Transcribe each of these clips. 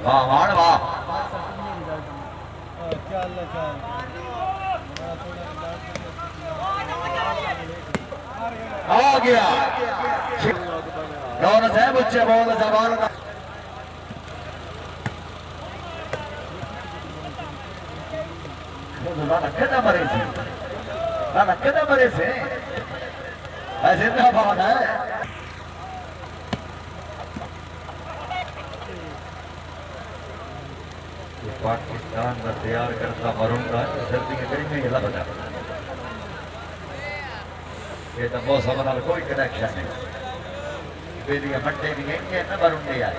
वाह वाह वाह आ गया कौन है बच्चे बहुत जबान कदम मरे से जिंदाबाद है पाकिस्तान का तैयार करता मरूंगा सर्दी के करीब में हिला बजा ये तो मौसम नाल कोई कनेक्शन नहीं बेलिया मट्टे भी नहीं न मरूंगे यार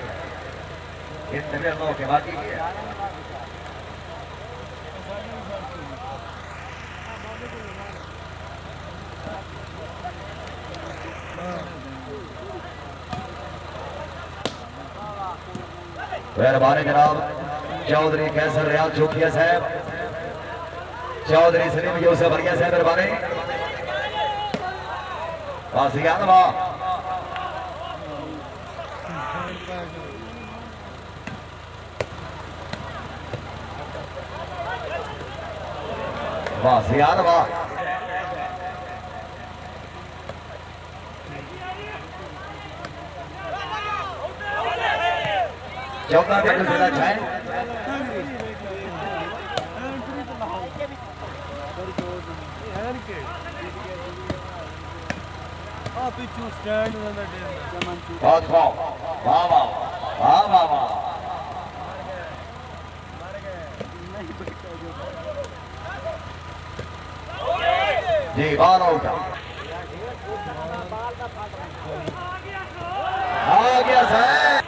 इतने मौके बाकी है मेहरबानी जनाब चौधरी कैसर रियाज चौकिया साहब चौधरी सलीम यूसुफ बरिया साहब मेहरबानी वासियान वाह वासियान वाह चौका का दूसरा छाए बहुत वाह वाह वाह वाह वाह वाह जी बाल आउट आ गया सर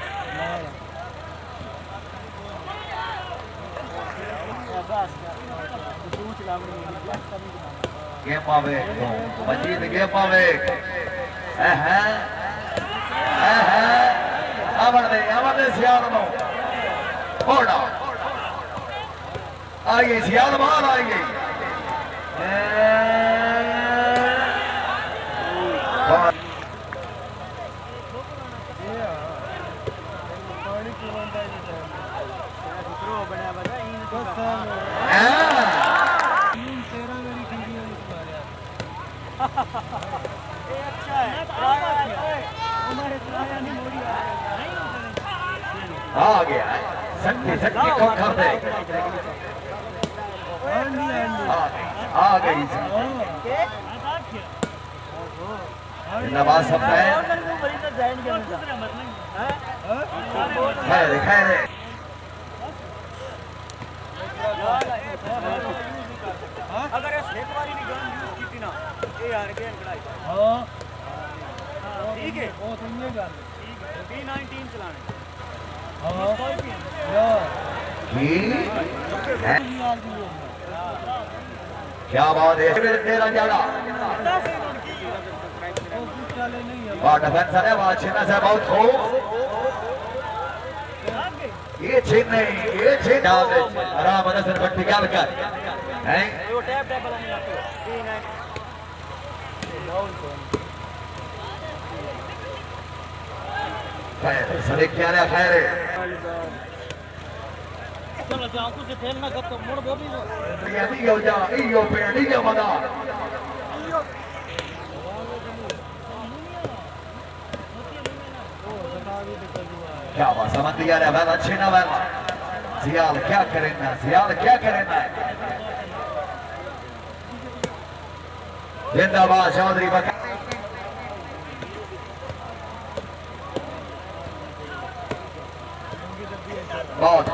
गेम आवे मजीद गेम आवे आवड़े सियाल नो ओड़ा आइए सियाल बाहर आएंगे आ गया शक्ति शक्ति को कर दे आ गई नवाज सब खैर खैर अगर एक बारी भी गन यूज की ना ये यार के खड़ाई हां ठीक है बहुत सुनिए गल B19 चलाने हां क्या बात है तेरा ज्यादा और डिफेंस है वहां छीना से बहुत खूब ये छीन नहीं ये छीन आराम नजर पट्टी क्या कर हैं वो टैप टैप वाला नहीं लगता खैर सड़क क्या है खैर चलो जाओ कुछ खेलना कब तो मोड़ बोली ये भी हो जा यो पेड़ी के बता क्या बात समझ लिया रे भाई अच्छे ना भाई सियाल क्या करेना जिंदाबाद चौधरी बहुत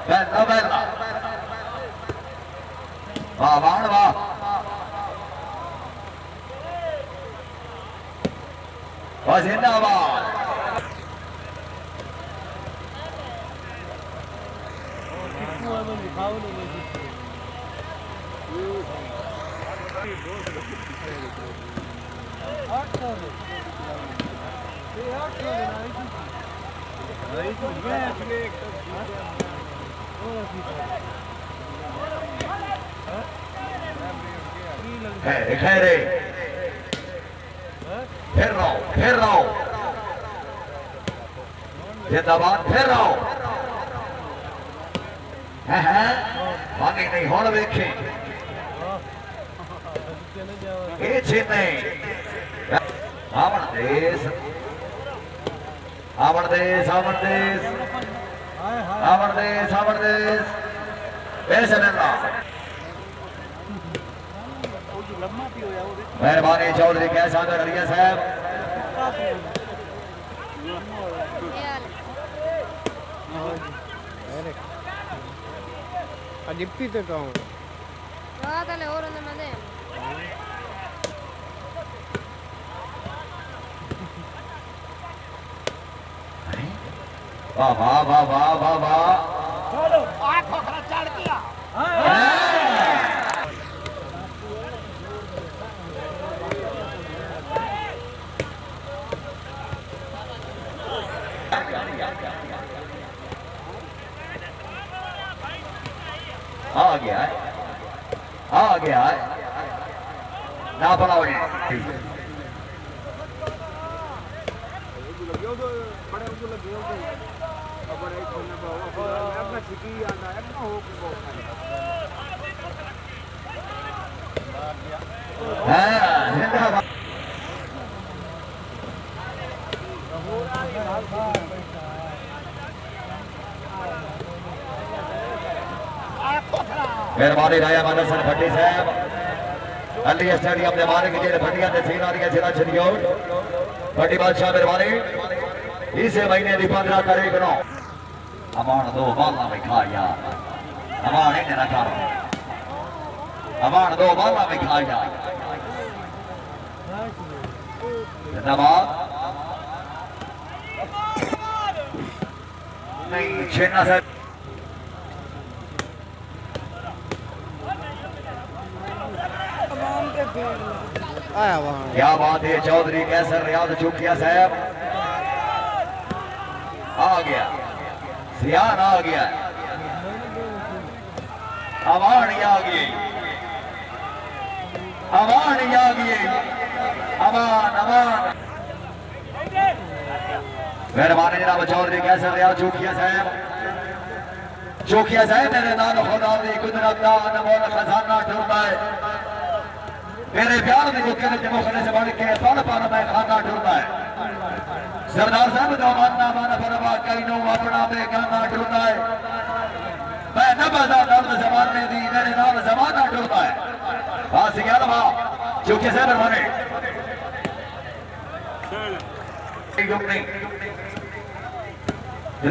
बेला बेला वाह वाह वाह जिंदाबाद खैर फिर रहो फिर रहो जिंदाबाद फिर रहो है मानी नहीं होड़ वेखे ये चीने आवन देश आवन देश आवन देश आवन देश आवन देश ऐसे मिलना मेहरबानी चौधरी कैसा करिए साहब डिप्टी तो कहूँ वाह वाह वाह वाह वाह वाह आ गया है ना बनाओ मेहरबानी राया मानसन भट्टी साहब अली स्टेडियम के मारे की जेल भट्टिया के सीन आ रही है जिला छरियोट भट्टी बादशाह मेहरबानी इस महीने की 15 तारीख को अमान दो बाला में खा यार अमान एक ना कर अमान दो बाला में खा यार जिंदाबाद नहीं छेना से आया वहाँ क्या बात है चौधरी कैसर रियाज चुकिया साहब आ गया सियान आ गया अवानी आ गई अवानी आ गई अमान अमान मेहरबानी जनाब चौधरी कैसर रियाज चुकिया साहब मेरे नाम खुदा दी कुदरत दा अनमोल खजाना ढूंढता है मेरे प्यार की मुखने से बढ़ के पल पल में खाना ढूंढता है सरदार साहब का मानना मान फरमा कई नो अपना बेगाना ढूंढता है मैं न बजा दर्द जमाने दी मेरे नाम जमाना ढूंढता है पास गया लवा चुके से बने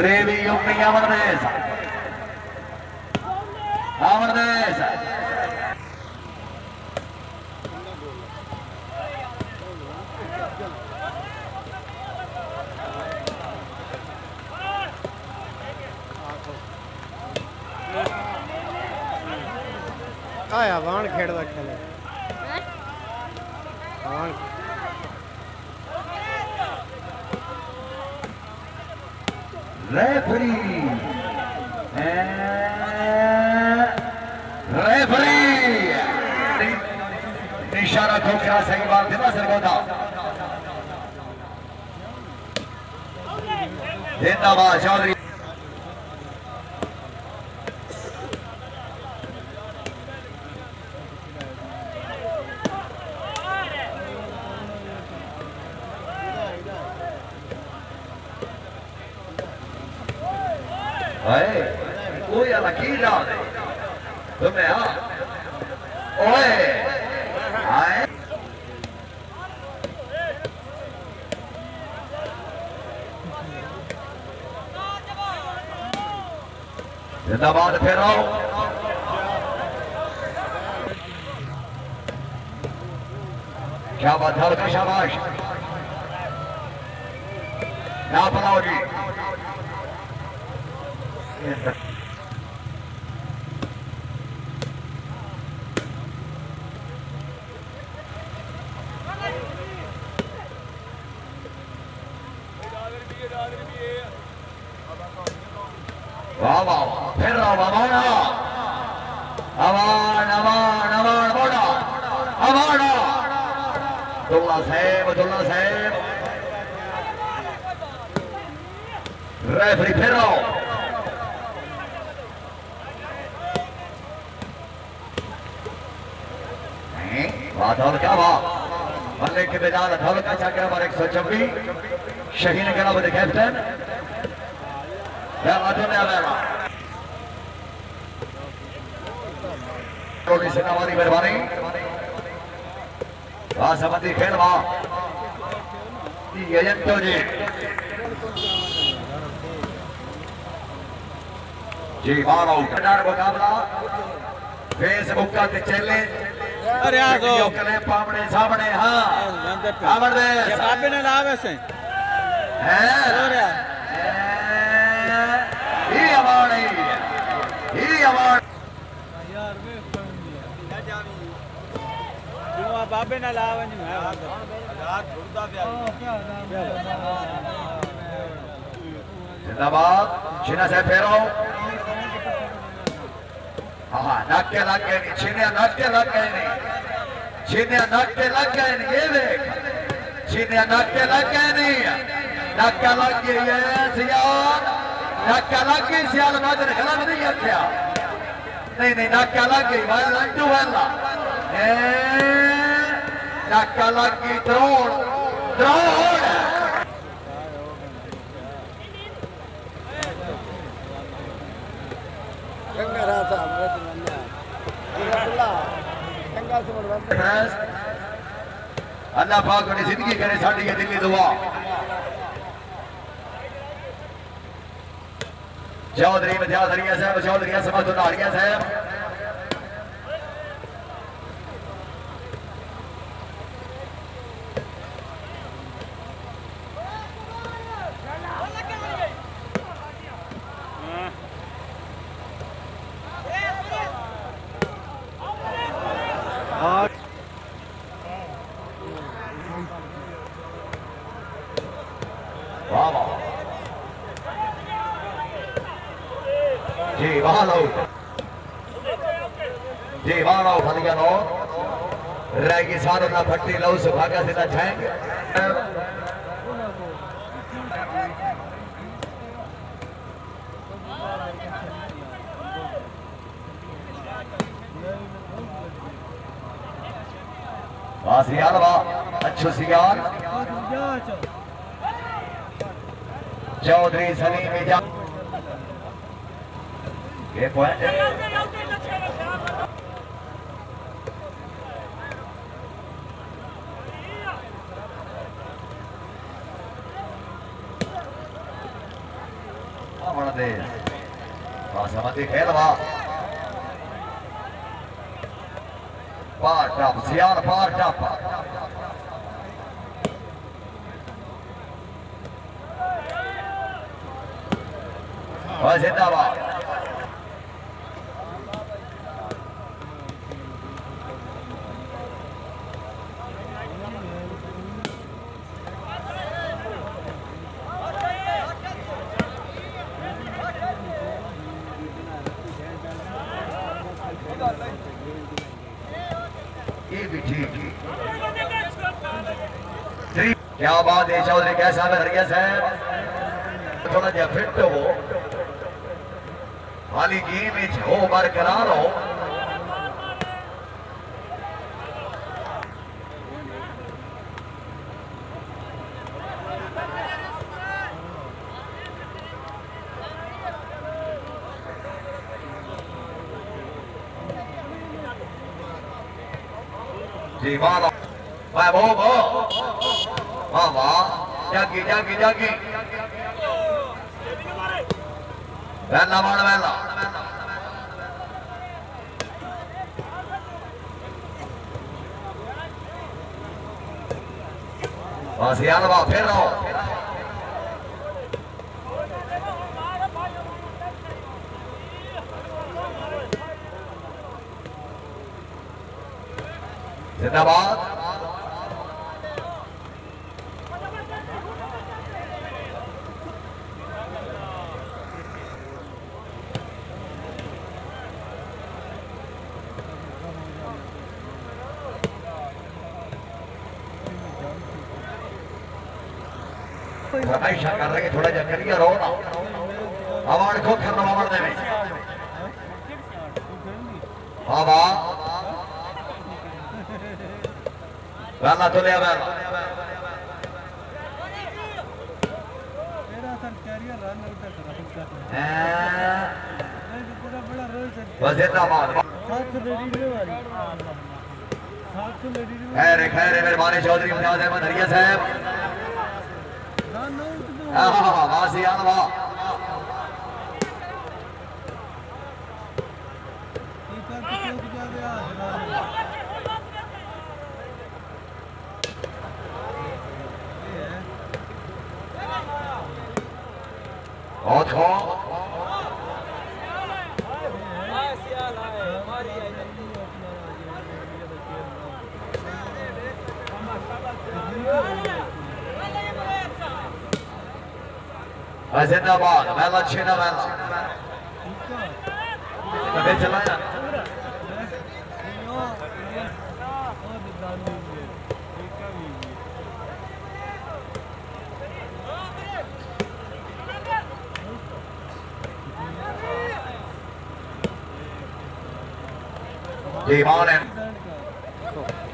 रेवी युगनी अमरदेश अमरदेश आया वाण खेड़दा खेले वाण रेफरी इशारा खोखरा सही बात दिला सरगोदा जिंदाबाद चौधरी कोई अलग ही ना दे तुम्हें हाँ ओए आए जिंदाबाद फिर आओ क्या बात है शाबाश ना बनाओ जी वाह वाह फिर अवाना अवान अवान अवान बोड़ा अवाना दुल्ला साहेब रेफरी फिर आओ धौल क्या वाह मल्लिक के बेदाल धौल का चाकर नंबर 126 शहीन करा वो कैप्टन थोड़ी सी हमारी मेहरबानी वासमती खेल वाह यजंतो जी मारो कटार मुकाबला फेसबुक का चैलेंज अरे आ गो कले पामने सामने हां आवर दे ये बाबे ने लावे से है अरे ये अवार्ड यार वे क्या जावी जो बाबे ने लावे नहीं है यार छोड़दा जिंदाबाद छिना से फेरो हाँ नाट्य लग गए नहीं छीने नाट्य लग गए नहीं छीने नाट्य लग गए नहीं ये देख छीने नाट्य लग गए नहीं नाट्य लग गई है सियाल नाट्य लग गई सियाल माजर खिलाफ नहीं किया नहीं नाट्य लग गई वाला लंटू वाला नाट्य लग गई द्रोण अल्लाह पाक ने जिंदगी करे साड़ी ये दिल्ली दुआ चौधरी विद्याधरिया साहब चौधरी समत उदारिया साहब रहेगी सारों ना भट्टी लव सुभागा से ना जाएंगे सियाल वाह अच्छो सियाल चौधरी सलीम ये पॉइंट वासमती खेल वाह पार टप सियाल पार टप जिंदाबाद क्या बात है चौधरी कैसा नजरिया साहब थोड़ा जा फिट हो हाली गेम हो बरकरार हो जी वाह वाह वाह वाह जागी जागी जागी वेला मार वेला बस यार वाह फिर रहो जिंदाबाद फरमाइशा कर रहे थोड़ा जा करियर हो ना अवार्ड को करना अवार्ड दे बाबा वाला तो ले आवा मेरा सर कैरियर रन आउट कर पूरा बड़ा रोल सर बस जिंदाबाद 799 वाली 799 खैर खैर मेहरबानी चौधरी मुमताज अहमद हरिया साहब रन आउट तो हां वाह सियान वाह एक और चौक जा गया बहुत खो जिंदाबाद मेला छीना मेला कभी चलाया जी मान है